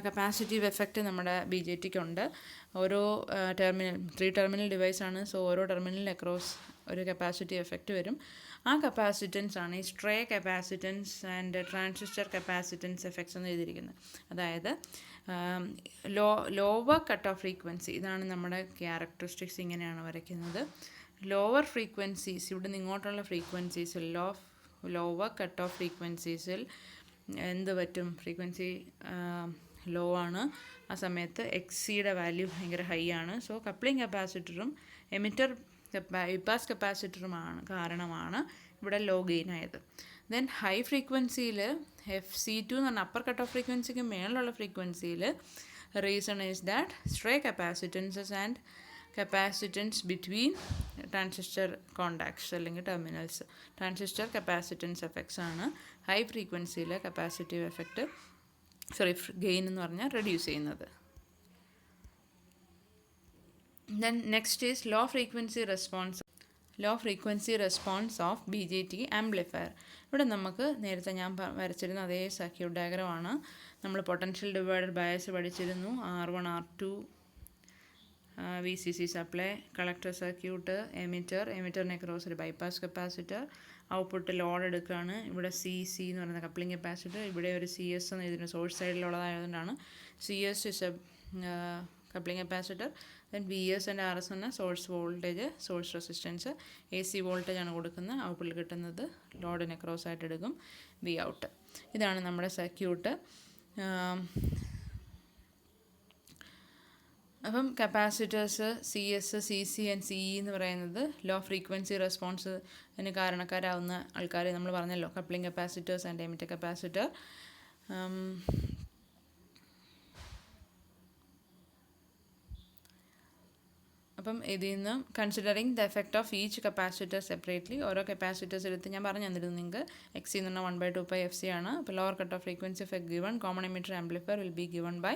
കപ്പാസിറ്റീവ് എഫക്റ്റ് നമ്മുടെ BJTക്ക് ഉണ്ട്. ഓരോ ടെർമിനൽ 3 ടെർമിനൽ ഡിവൈസാണ്, സോ ഓരോ ടെർമിനലിൽ അക്രോസ് ഒരു കപ്പാസിറ്റീവ് എഫക്റ്റ് വരും. ആ കപ്പാസിറ്റൻസ് ആണ് ഈ stray capacitance and transistor capacitance effects എന്ന് എഴുതിയിരിക്കുന്നത്. അതായത് ലോവർ കട്ട് ഓഫ് ഫ്രീക്വൻസി, ഇതാണ് നമ്മുടെ ക്യാരക്ടറിസ്റ്റിക്സ്, ഇങ്ങനെയാണ് വരയ്ക്കുന്നത്. ലോവർ ഫ്രീക്വൻസീസ്, ഇവിടെ നിന്ന് ഇങ്ങോട്ടുള്ള ഫ്രീക്വൻസീസിൽ ലോവർ കട്ട് ഓഫ് ഫ്രീക്വൻസീസിൽ എന്ത് പറ്റും, ഫ്രീക്വൻസി ലോ ആണ്, ആ സമയത്ത് എക്സിയുടെ വാല്യൂ ഭയങ്കര ഹൈ ആണ്. സോ കപ്ലിംഗ് കപ്പാസിറ്ററും എമിറ്റർ ബൈപാസ് കപ്പാസിറ്ററുമാണ് കാരണമാണ് ഇവിടെ ലോ ഗെയിൻ ആയത്. ദെൻ ഹൈ ഫ്രീക്വൻസിയിൽ FC2 എന്ന് പറഞ്ഞാൽ അപ്പർ കട്ട് ഓഫ് ഫ്രീക്വൻസിക്ക് മേളിലുള്ള ഫ്രീക്വൻസിയിൽ reason is that stray capacitances and capacitance between transistor contacts അല്ലെങ്കിൽ ടെർമിനൽസ്, ട്രാൻസിസ്റ്റർ കപ്പാസിറ്റൻസ് എഫക്ട്സ് ആണ് ഹൈ ഫ്രീക്വൻസിയിലെ കപ്പാസിറ്റീവ് എഫക്റ്റ്, ഗെയിൻ എന്ന് പറഞ്ഞാൽ റെഡ്യൂസ് ചെയ്യുന്നത്. Then next is low frequency response of BJT amplifier. ഇവിടെ നമുക്ക് നേരത്തെ ഞാൻ വരച്ചിരുന്ന അതേ സർക്യൂട്ട് ഡയഗ്രമാണ്. നമ്മൾ പൊട്ടൻഷ്യൽ ഡിവൈഡർ ബയസ് പഠിച്ചിരുന്നു. R1 R2 VCC supply, collector circuit, എമിറ്ററിനെ ക്രോസ് ഒരു ബൈപ്പാസ് കപ്പാസിറ്റർ, ഔട്ട്പുട്ട് ലോഡ് എടുക്കുകയാണ്. ഇവിടെ CC എന്ന് പറയുന്ന കപ്ലിംഗ് കപ്പാസിറ്റർ, ഇവിടെ ഒരു CS എന്ന് ഇതിന് സോഴ്സ് സൈഡിലുള്ളതായതുകൊണ്ടാണ് CS is a coupling capacitor. Then VS and RS എന്ന source voltage, source resistance, AC voltage ആണ് കൊടുക്കുന്നത്. ഔട്ട്പുട്ടിൽ കിട്ടുന്നത് ലോഡിനെ ക്രോസ് ആയിട്ട് എടുക്കും, വി ഔട്ട്. ഇതാണ് നമ്മുടെ സർക്യൂട്ട്. അപ്പം capacitors CS, CC and CE എന്ന് പറയുന്നത് ലോ ഫ്രീക്വൻസി റെസ്പോൺസിന് കാരണക്കാരാവുന്ന ആൾക്കാരെ നമ്മൾ പറഞ്ഞല്ലോ, coupling capacitors and emitter capacitor. അപ്പം ഇതിൽ നിന്ന് considering the effect of each capacitor separately, ഓരോ കപ്പാസിറ്റേഴ്സ് എടുത്ത് ഞാൻ പറഞ്ഞു തന്നിരുന്നു നിങ്ങൾക്ക്. XC എന്ന് പറഞ്ഞാൽ 1/2πFC ആണ്. അപ്പോൾ lower cut off frequency effect given common emitter amplifier will be given by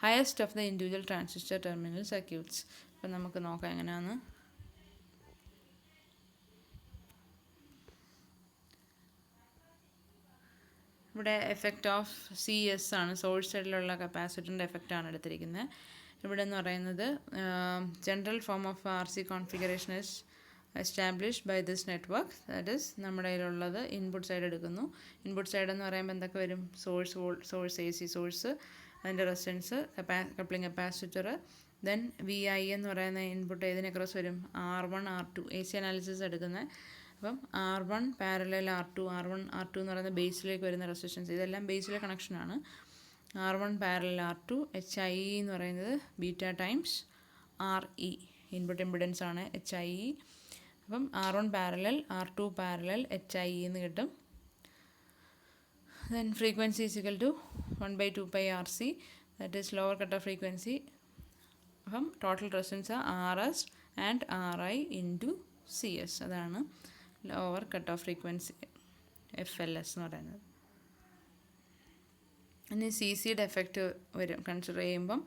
highest of the individual transistor terminal circuits. അപ്പം നമുക്ക് നോക്കാം എങ്ങനെയാണ്. ഇവിടെ എഫക്റ്റ് ഓഫ് CS ആണ്, സോഴ്സ് സൈഡിലുള്ള കപ്പാസിറ്ററിൻ്റെ എഫക്റ്റാണ് എടുത്തിരിക്കുന്നത്. ഇവിടെ എന്ന് പറയുന്നത് general form of RC configuration is established by this network. That is നമ്മുടെ കയ്യിലുള്ളത് ഇൻപുട്ട് സൈഡ് എടുക്കുന്നു. ഇൻപുട്ട് സൈഡ് എന്ന് പറയുമ്പോൾ എന്തൊക്കെ വരും, സോഴ്സ് AC സോഴ്സ്, അതിൻ്റെ resistance, coupling capacitor. Then VI എന്ന് പറയുന്ന ഇൻപുട്ട് ഏതിനെ ക്രോസ് വരും, R1 R2 AC അനാലിസിസ് എടുക്കുന്നത്. അപ്പം R1 പാരലൽ R2 എന്ന് പറയുന്ന ബേസിലേക്ക് വരുന്ന റെസിസ്റ്റൻസ്, ഇതെല്ലാം ബേസിലെ കണക്ഷനാണ്. R1 പാരലൽ R2, HIE എന്ന് പറയുന്നത് beta times RE, input impedance ആണ് HIE. അപ്പം R1 parallel R2 parallel HIE എന്ന് കിട്ടും. Then frequency is equal to 1 by 2 pi RC, that is lower cutoff frequency. അപ്പം total resistance RS and RI into CS, അതാണ് lower cut off frequency FLS എന്ന് പറയുന്നത്. ഇനി CCയുടെ effect വരും consider ചെയ്യുമ്പം,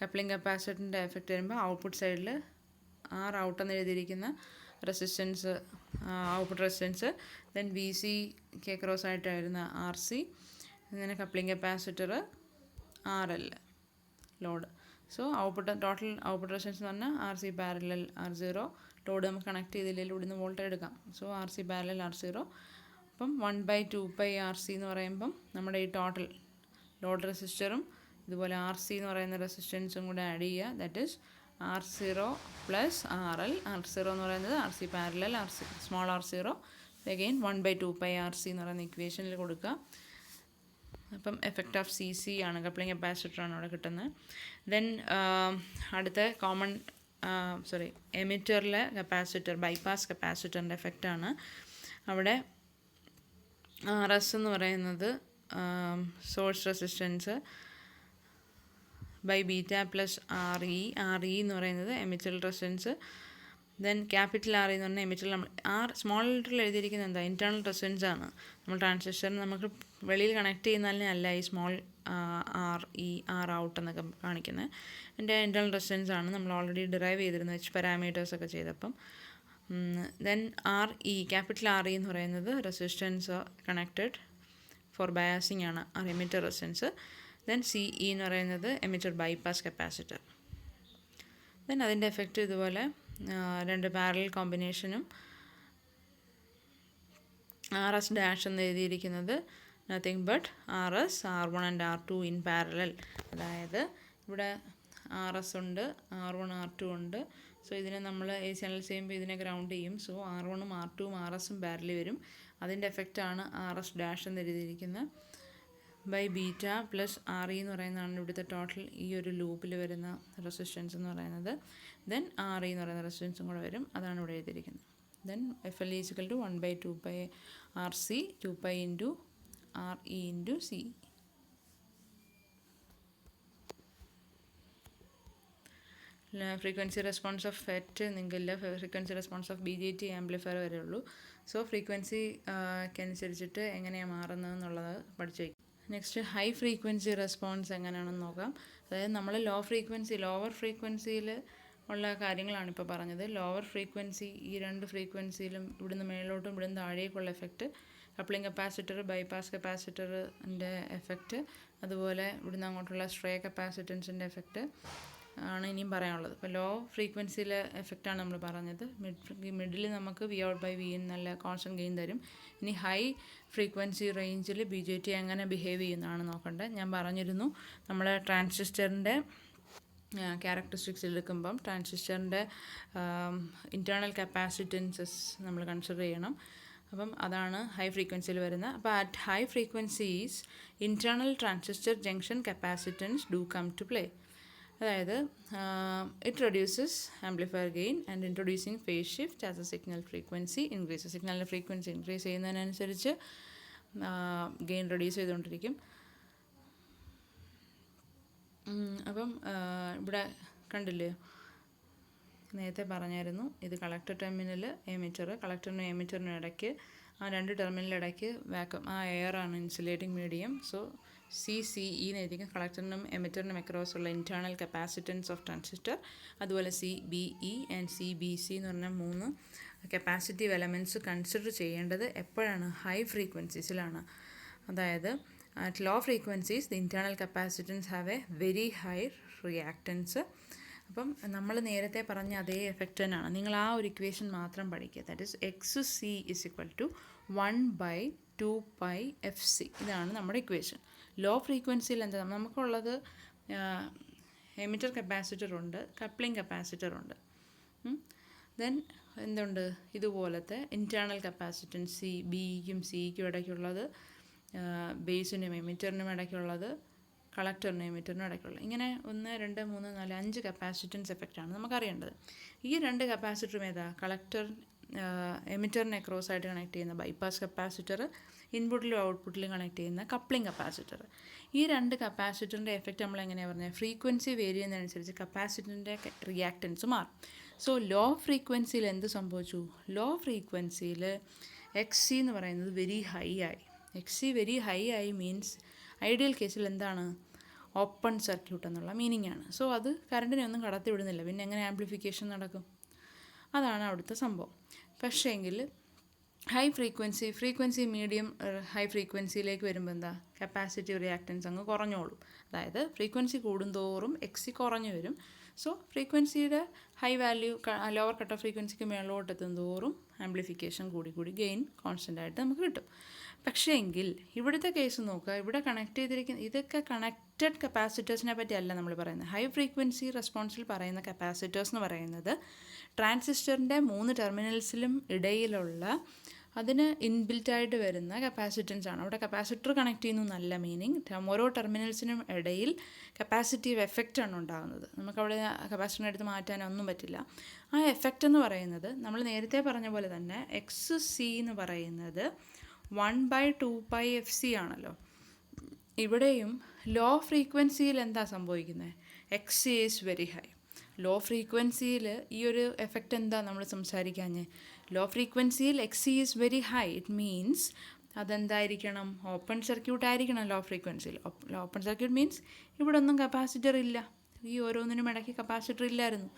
കപ്ലിംഗ് കപ്പാസിറ്ററിൻ്റെ എഫക്റ്റ് വരുമ്പോൾ ഔട്ട്പുട്ട് സൈഡിൽ R ഔട്ട് എന്ന് എഴുതിയിരിക്കുന്ന റെസിസ്റ്റൻസ്, ഔട്ട്പുട്ട് റെസിസ്റ്റൻസ്, ദെൻ VCക്ക് ക്രോസ് ആയിട്ടായിരുന്ന RC, അങ്ങനെ coupling capacitor RL load. So total output resistance എന്ന് പറഞ്ഞാൽ RC പാരലൽ R0, ലോഡ് നമുക്ക് കണക്ട് ചെയ്തില്ലെങ്കിൽ ഇവിടുന്ന് വോൾട്ടേജ് എടുക്കാം. So RC parallel R0. അപ്പം 1 by 2 pi RC എന്ന് പറയുമ്പം നമ്മുടെ ഈ ടോട്ടൽ ലോഡ് റെസിസ്റ്ററും ഇതുപോലെ RC എന്ന് പറയുന്ന റെസിസ്റ്റൻസും കൂടെ ആഡ് ചെയ്യുക. That is R0 plus RL. R0 എന്ന് പറയുന്നത് RC parallel small R0, again 1 by 2 pi RC എന്ന് പറയുന്ന ഇക്വേഷനിൽ കൊടുക്കുക. അപ്പം എഫക്റ്റ് ഓഫ് CC ആണ്, കപ്ലിംഗ് കപ്പാസിറ്ററാണ് അവിടെ കിട്ടുന്നത്. ദെൻ അടുത്ത കോമൺ എമിറ്ററിലെ കപ്പാസിറ്റർ, ബൈപ്പാസ് കപ്പാസിറ്ററിൻ്റെ എഫക്റ്റാണ്. അവിടെ RS എന്ന് പറയുന്നത് source resistance by beta plus RE എന്ന് പറയുന്നത് emitter resistance. Then capital R എന്ന് പറഞ്ഞാൽ എമിറ്റർ. നമ്മൾ സ്മോൾ ലെറ്ററിൽ എഴുതിയിരിക്കുന്നത് എന്താ, ഇൻറ്റേർണൽ റെസിസ്റ്റൻസ് ആണ്. നമ്മൾ ട്രാൻസിസ്റ്ററിന് നമുക്ക് വെളിയിൽ കണക്ട് ചെയ്യുന്നതിന് അല്ല ഈ സ്മോൾ R ഔട്ട് എന്നൊക്കെ കാണിക്കുന്നത്. എൻ്റെ ഇൻറ്റേർണൽ റെസിസ്റ്റൻസ് ആണ്, നമ്മൾ ഓൾറെഡി ഡിറൈവ് ചെയ്തിരുന്നു പാരാമീറ്റേഴ്സൊക്കെ ചെയ്തപ്പം. ദെൻ RE, ക്യാപിറ്റൽ RE എന്ന് പറയുന്നത് റെസിസ്റ്റൻസ് കണക്റ്റഡ് ഫോർ ബയാസിങ് ആണ്, എമിറ്റർ റെസിസ്റ്റൻസ്. ദെൻ CE എന്ന് പറയുന്നത് എമിറ്റർ ബൈപ്പാസ് കപ്പാസിറ്റർ. ദെൻ അതിൻ്റെ എഫക്റ്റ് ഇതുപോലെ രണ്ട് പാരലൽ കോമ്പിനേഷനും RS ഡാഷ് എന്ന് എഴുതിയിരിക്കുന്നത് nothing but RS, R1 and R2 in parallel. അതായത് ഇവിടെ RS ഉണ്ട്, R1 R2 ഉണ്ട്. സോ ഇതിനെ നമ്മൾ AC അനലൈസ് ചെയ്യുമ്പോൾ ഇതിനെ ഗ്രൗണ്ട് ചെയ്യും. സോ R1ഉം R2ഉം RSഉം പാരലൽ വരും. അതിൻ്റെ എഫക്റ്റാണ് RS ഡാഷ് എന്ന് എഴുതിയിരിക്കുന്നത് ബൈ ബീറ്റ പ്ലസ് RE എന്ന് പറയുന്നതാണ് ഇവിടുത്തെ ടോട്ടൽ ഈ ഒരു ലൂപ്പിൽ വരുന്ന റെസിസ്റ്റൻസ് എന്ന് പറയുന്നത്. ദെൻ RE എന്ന് പറയുന്ന റെസിസ്റ്റൻസും കൂടെ വരും, അതാണ് ഇവിടെ എഴുതിയിരിക്കുന്നത്. Then FL is equal to 1 by 2 pi RC, 2 pi into RE into CE. Frequency response of FET നിങ്ങൾക്കില്ല, frequency response of BJT amplifier വരെ ഉള്ളൂ. സോ ഫ്രീക്വൻസിക്ക് അനുസരിച്ചിട്ട് എങ്ങനെയാണ് മാറുന്നതെന്നുള്ളത് പഠിച്ചു വയ്ക്കും. നെക്സ്റ്റ് ഹൈ ഫ്രീക്വൻസി റെസ്പോൺസ് എങ്ങനെയാണെന്ന് നോക്കാം. അതായത് നമ്മൾ ലോവർ ഫ്രീക്വൻസിയിൽ ഉള്ള കാര്യങ്ങളാണ് ഇപ്പോൾ പറഞ്ഞത്. ലോവർ ഫ്രീക്വൻസി, ഈ രണ്ട് ഫ്രീക്വൻസിയിലും ഇവിടുന്ന് മേളിലോട്ടും ഇവിടുന്ന് താഴേക്കുള്ള എഫക്റ്റ്, കപ്ലിംഗ് കപ്പാസിറ്റർ, ബൈപ്പാസ് കപ്പാസിറ്ററിൻ്റെ എഫക്റ്റ്, അതുപോലെ ഇവിടുന്ന് അങ്ങോട്ടുള്ള സ്ട്രേ കപ്പാസിറ്റൻസിൻ്റെ എഫക്റ്റ് ആണ് ഇനിയും പറയാനുള്ളത്. ഇപ്പോൾ ലോ ഫ്രീക്വൻസിയിലെ എഫക്റ്റാണ് നമ്മൾ പറഞ്ഞത്. മിഡിൽ നമുക്ക് V/V നല്ല കോൺസ്റ്റൻറ്റ് ഗെയിൻ തരും. ഇനി ഹൈ ഫ്രീക്വൻസി റേഞ്ചിൽ BJT എങ്ങനെ ബിഹേവ് ചെയ്യുന്നതാണ് നോക്കേണ്ടത്. ഞാൻ പറഞ്ഞിരുന്നു, നമ്മൾ ട്രാൻസിസ്റ്ററിൻ്റെ ക്യാരക്ടറിസ്റ്റിക്സ് എടുക്കുമ്പം ട്രാൻസിസ്റ്ററിൻ്റെ ഇൻറ്റേർണൽ കപ്പാസിറ്റൻസസ് നമ്മൾ കൺസിഡർ ചെയ്യണം. അപ്പം അതാണ് ഹൈ ഫ്രീക്വൻസിയിൽ വരുന്നത്. അപ്പോൾ at high frequencies internal transistor junction capacitance do come to play. അതായത് it reduces amplifier gain and introducing phase shift as a signal frequency increase. സിഗ്നലിൻ്റെ ഫ്രീക്വൻസി ഇൻക്രീസ് ചെയ്യുന്നതിനനുസരിച്ച് ഗെയിൻ റെഡ്യൂസ് ചെയ്തുകൊണ്ടിരിക്കും. അപ്പം ഇവിടെ കണ്ടില്ലേ, നേരത്തെ പറഞ്ഞായിരുന്നു, ഇത് കളക്ടർ ടെർമിനൽ, എമിറ്റർ. കളക്ടറിനും എമിറ്ററിനും ഇടയ്ക്ക്, ആ രണ്ട് ടെർമിനലിടയ്ക്ക് വാക്വം, ആ എയറാണ് ഇൻസുലേറ്റിംഗ് മീഡിയം. സോ CCE എന്നായിരിക്കും കളക്ടറിനും എമിറ്ററിനും അക്രോസ് ഉള്ള ഇൻറ്റേർണൽ കപ്പാസിറ്റൻസ് ഓഫ് ട്രാൻസിസ്റ്റർ. അതുപോലെ CBE ആൻഡ് CBC എന്ന് പറഞ്ഞ 3 കപ്പാസിറ്റീവ് എലമെൻറ്റ്സ് കൺസിഡർ ചെയ്യേണ്ടത് എപ്പോഴാണ്, ഹൈ ഫ്രീക്വൻസീസിലാണ്. അതായത് at low frequencies the internal capacitance have a very high reactance. അപ്പം നമ്മൾ നേരത്തെ പറഞ്ഞ അതേ എഫക്റ്റ് തന്നെയാണ്. നിങ്ങൾ ആ ഒരു ഇക്വേഷൻ മാത്രം പഠിക്കുക. That is XC is equal to 1 by 2 pi FC. ഇതാണ് നമ്മുടെ ഇക്വേഷൻ. ലോ ഫ്രീക്വൻസിയിൽ എന്താ നമുക്കുള്ളത്, എമിറ്റർ കപ്പാസിറ്റർ ഉണ്ട്, കപ്ലിംഗ് കപ്പാസിറ്റർ ഉണ്ട്. ദെൻ എന്തുണ്ട്, ഇതുപോലത്തെ ഇൻറ്റേർണൽ കപ്പാസിറ്റൻസ് CBക്കും CEക്കും ഇടയ്ക്കുള്ളത്, ബേസിനും എമിറ്ററിനും ഇടയ്ക്കുള്ളത്, കളക്ടറിനും എമിറ്ററിനും ഇടയ്ക്കുള്ളത്. ഇങ്ങനെ 1 2 3 4 5 കപ്പാസിറ്റൻസ് എഫക്റ്റാണ് നമുക്കറിയേണ്ടത്. ഈ 2 കപ്പാസിറ്ററും ഏതാ, കളക്ടർ എമിറ്ററിനെ ക്രോസ് ആയിട്ട് കണക്ട് ചെയ്യുന്ന ബൈപ്പാസ് കപ്പാസിറ്റർ, ഇൻപുട്ടിലും ഔട്ട്പുട്ടിലും കണക്ട് ചെയ്യുന്ന കപ്ലിംഗ് കപ്പാസിറ്റർ. ഈ രണ്ട് കപ്പാസിറ്ററിൻ്റെ എഫക്റ്റ് നമ്മൾ എങ്ങനെയാണ് പറഞ്ഞത്, ഫ്രീക്വൻസി വേരി ചെയ്യുന്നതനുസരിച്ച് കപ്പാസിറ്ററിൻ്റെ റിയാക്റ്റൻസ് മാറും. സോ ലോ ഫ്രീക്വൻസിയിൽ എന്ത് സംഭവിച്ചു, ലോ ഫ്രീക്വൻസിയിൽ എക്സ് സി എന്ന് പറയുന്നത് വെരി ഹൈ ആയി. എക്സ് സി വെരി ഹൈ ആയി മീൻസ് ഐഡിയൽ കേസിൽ എന്താണ്, ഓപ്പൺ സർക്യൂട്ട് എന്നുള്ള മീനിങ് ആണ്. സോ അത് കറണ്ടിനെ ഒന്നും കടത്തി വിടുന്നില്ല, പിന്നെ എങ്ങനെ ആംപ്ലിഫിക്കേഷൻ നടക്കും, അതാണ് അവിടുത്തെ സംഭവം. പക്ഷേങ്കിൽ ഫ്രീക്വൻസി മീഡിയം ഹൈ ഫ്രീക്വൻസിയിലേക്ക് വരുമ്പോൾ എന്താ, കപ്പാസിറ്റീവ് റിയാക്റ്റൻസ് അങ്ങ് കുറഞ്ഞോളും. അതായത് ഫ്രീക്വൻസി കൂടുന്തോറും എക്സ് സി കുറഞ്ഞു വരും. സോ ഫ്രീക്വൻസിയുടെ high value lower cut of ഫ്രീക്വൻസിക്ക് മേളോട്ട് എത്തുന്തോറും ആംപ്ലിഫിക്കേഷൻ കൂടി ഗെയിൻ കോൺസ്റ്റൻ്റ് ആയിട്ട് നമുക്ക് കിട്ടും. പക്ഷേ എങ്കിൽ ഇവിടുത്തെ കേസ് നോക്കുക, ഇവിടെ കണക്ട് ചെയ്തിരിക്കുന്ന ഇതൊക്കെ കണക്റ്റഡ് കപ്പാസിറ്റേഴ്സിനെ പറ്റിയല്ല നമ്മൾ പറയുന്നത്. ഹൈ ഫ്രീക്വൻസി റെസ്പോൺസിൽ പറയുന്ന കപ്പാസിറ്റേഴ്സ് എന്ന് പറയുന്നത് ട്രാൻസിസ്റ്ററിൻ്റെ 3 ടെർമിനൽസിലും ഇടയിലുള്ള അതിന് ഇൻബിൽറ്റായിട്ട് വരുന്ന കപ്പാസിറ്റൻസ് ആണ്. അവിടെ കപ്പാസിറ്റർ കണക്ട് ചെയ്യുന്നു നല്ല മീനിങ്, ഓരോ ടെർമിനൽസിനും ഇടയിൽ കപ്പാസിറ്റീവ് എഫക്റ്റ് ആണ് ഉണ്ടാകുന്നത്. നമുക്കവിടെ കപ്പാസിറ്ററിനെ എടുത്ത് മാറ്റാനൊന്നും പറ്റില്ല. ആ എഫക്റ്റ് എന്ന് പറയുന്നത് നമ്മൾ നേരത്തെ പറഞ്ഞ പോലെ തന്നെ എക്സ് സി എന്ന് പറയുന്നത് 1/2πfc ആണല്ലോ. ഇവിടെയും ലോ ഫ്രീക്വൻസിയിൽ എന്താ സംഭവിക്കുന്നത്, X C is very high. Low ഫ്രീക്വൻസിയിൽ ഈ ഒരു എഫക്റ്റ് എന്താ നമ്മൾ സംസാരിക്കാഞ്ഞ്, ലോ ഫ്രീക്വൻസിയിൽ X C is very high, it means അതെന്തായിരിക്കണം, ഓപ്പൺ സർക്യൂട്ട് ആയിരിക്കണം. ലോ ഫ്രീക്വൻസിയിൽ ഓപ്പൺ സർക്യൂട്ട് മീൻസ് ഇവിടെ ഒന്നും കപ്പാസിറ്റർ ഇല്ല, ഈ ഓരോന്നിനും ഇടയ്ക്ക് കപ്പാസിറ്റർ ഇല്ലായിരുന്നു,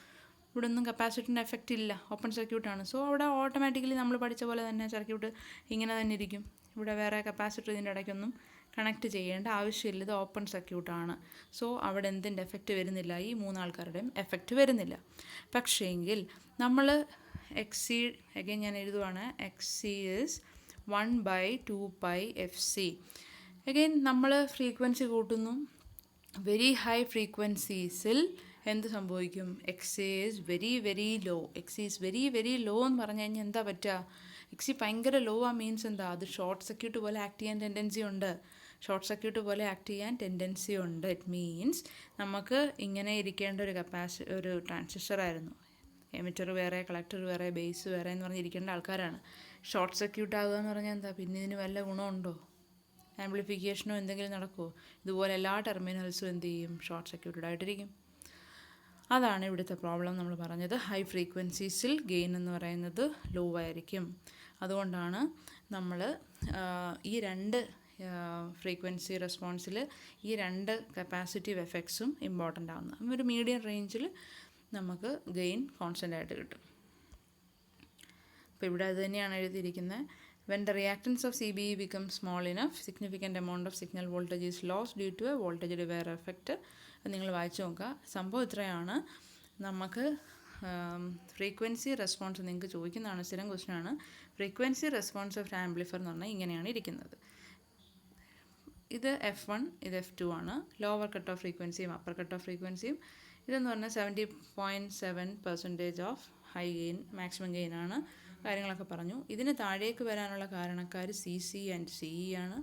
ഇവിടെ ഒന്നും കപ്പാസിറ്ററിൻ്റെ എഫക്റ്റ് ഇല്ല, ഓപ്പൺ സർക്യൂട്ടാണ്. സോ അവിടെ ഓട്ടോമാറ്റിക്കലി നമ്മൾ പഠിച്ച പോലെ തന്നെ സർക്യൂട്ട് ഇങ്ങനെ തന്നെ ഇരിക്കും. ഇവിടെ വേറെ കപ്പാസിറ്റർ ഇതിൻ്റെ ഇടയ്ക്കൊന്നും കണക്ട് ചെയ്യേണ്ട ആവശ്യമില്ല, ഇത് ഓപ്പൺ സർക്യൂട്ടാണ്. സോ അവിടെ എന്തിൻ്റെ എഫക്റ്റ് വരുന്നില്ല, ഈ 3 ആൾക്കാരുടെയും എഫക്റ്റ് വരുന്നില്ല. പക്ഷേങ്കിൽ നമ്മൾ എക്സ് സി അഗൈൻ ഞാൻ എഴുതുവാണ്, X C is 1/2πfc. Again നമ്മൾ ഫ്രീക്വൻസി കൂട്ടുന്നു, വെരി ഹൈ ഫ്രീക്വൻസീസിൽ എന്ത് സംഭവിക്കും, X is very low. X is very low എന്ന് പറഞ്ഞു കഴിഞ്ഞാൽ എന്താ പറ്റുക, എക്സ് ഭയങ്കര ലോ ആ മീൻസ് എന്താ, അത് ഷോർട്ട് സർക്യൂട്ട് പോലെ ആക്ട് ചെയ്യാൻ ടെൻഡൻസി ഉണ്ട്. ഇറ്റ് മീൻസ് നമുക്ക് ഇങ്ങനെ ഇരിക്കേണ്ട ഒരു ട്രാൻസിസ്റ്റർ ആയിരുന്നു. എമിറ്റർ വേറെ, കളക്ടർ വേറെ, ബേസ് വേറെ എന്ന് പറഞ്ഞിരിക്കേണ്ട ആൾക്കാരാണ്. ഷോർട്ട് സർക്യൂട്ട് ആകുക എന്ന് പറഞ്ഞാൽ എന്താ, പിന്നെ ഇതിന് വല്ല ഗുണമുണ്ടോ, ആംപ്ലിഫിക്കേഷനോ എന്തെങ്കിലും നടക്കുമോ? ഇതുപോലെ എല്ലാ ടെർമിനൽസും എന്ത് ചെയ്യും, ഷോർട്ട് സർക്യൂട്ടഡ് ആയിട്ടിരിക്കും. അതാണ് ഇവിടുത്തെ പ്രോബ്ലം നമ്മൾ പറഞ്ഞത്. ഹൈ ഫ്രീക്വൻസീസിൽ ഗെയിൻ എന്ന് പറയുന്നത് ലോ ആയിരിക്കും. അതുകൊണ്ടാണ് നമ്മൾ ഈ രണ്ട് ഫ്രീക്വൻസി റെസ്പോൺസിൽ ഈ രണ്ട് കപ്പാസിറ്റീവ് എഫക്ട്സും ഇമ്പോർട്ടൻ്റ് ആവുന്നത്. ഒരു മീഡിയം റേഞ്ചിൽ നമുക്ക് ഗെയിൻ കോൺസ്റ്റൻ്റ് ആയിട്ട് കിട്ടും. അപ്പോൾ ഇവിടെ അത് തന്നെയാണ് എഴുതിയിരിക്കുന്നത്. When the reactance of CBE becomes small enough, significant amount of signal voltage is lost due to a voltage divider effect. അത് നിങ്ങൾ വായിച്ചു നോക്കുക. സംഭവം ഇത്രയാണ്. നമുക്ക് ഫ്രീക്വൻസി റെസ്പോൺസ് നിങ്ങൾക്ക് ചോദിക്കുന്നതാണ്, സ്ഥിരം ക്വസ്റ്റ്യനാണ്. ഫ്രീക്വൻസി റെസ്പോൺസ് ഓഫ് ആംപ്ലിഫയർ എന്ന് പറഞ്ഞാൽ ഇങ്ങനെയാണ് ഇരിക്കുന്നത്. ഇത് F1, ഇത് F2 ആണ്. ലോവർ കട്ട് ഓഫ് ഫ്രീക്വൻസിയും അപ്പർ കട്ട് ഓഫ് ഫ്രീക്വൻസിയും. ഇതെന്ന് പറഞ്ഞാൽ 70.7% of high gain, maximum gain ആണ്. കാര്യങ്ങളൊക്കെ പറഞ്ഞു. ഇതിന് താഴേക്ക് വരാനുള്ള കാരണക്കാർ CC ആൻഡ് CE ആണ്.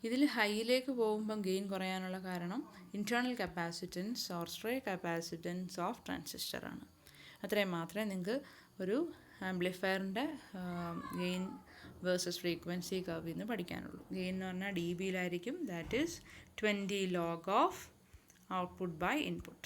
ഇതിൽ ഹൈയിലേക്ക് പോകുമ്പം ഗെയിൻ കുറയാനുള്ള കാരണം internal capacitance or stray capacitance of transistor ആണ്. അത്രയും മാത്രമേ നിങ്ങൾക്ക് ഒരു ആംപ്ലിഫയറിൻ്റെ ഗെയിൻ വേഴ്സസ് ഫ്രീക്വൻസി കർവിൽ നിന്ന് പഠിക്കാനുള്ളൂ. ഗെയിൻ എന്ന് പറഞ്ഞാൽ dBയിലായിരിക്കും. That is 20 log of output by input.